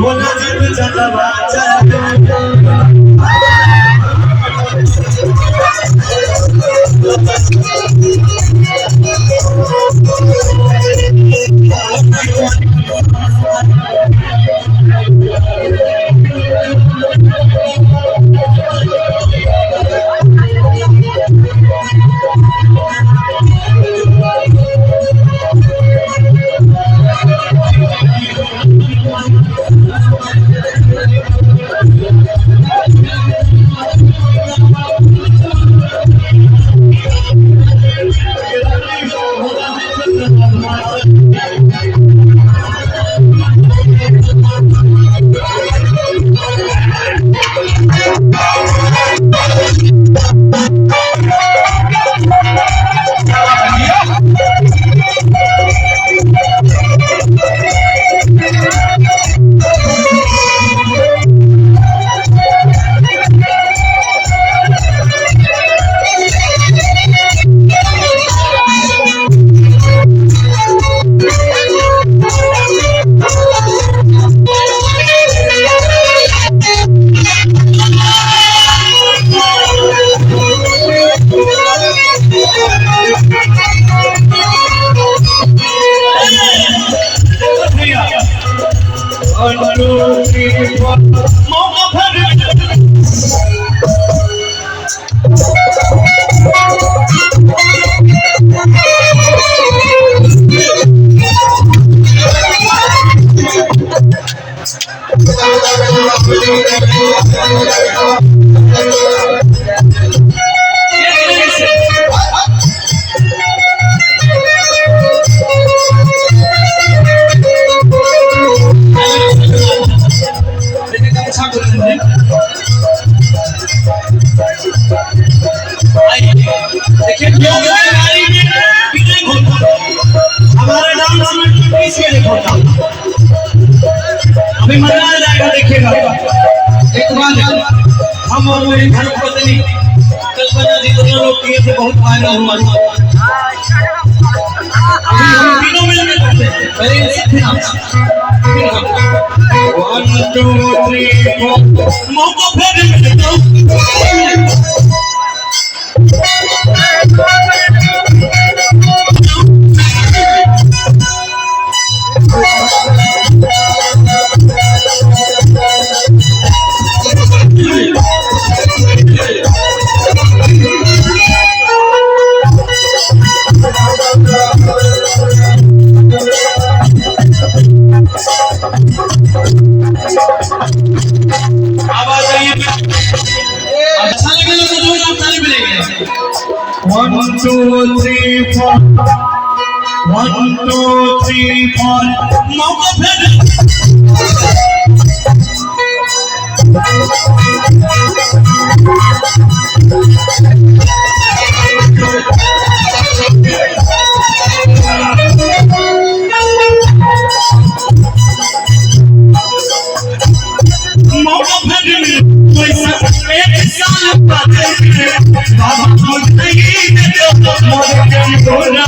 भोला जी चलवा अभी मजा आ जाएगा, देखिएगा। एक बार हम और मेरी धर्मपत्नी कल्पना जी दोनों लोग किए थे, बहुत फायदा हुआ। अभी हम तीनों मिलकर करते हैं। पहले सीखे हम 1 2 3 4 मौका फिर मिलता आवाज आई। अच्छा लगेगा तो जोर आप ताली बजाइए। 1 2 3 4 1 2 3 4 मौका फिर मौका फिर एक साल बाद बाबा खुद नहीं दे मोर के बोला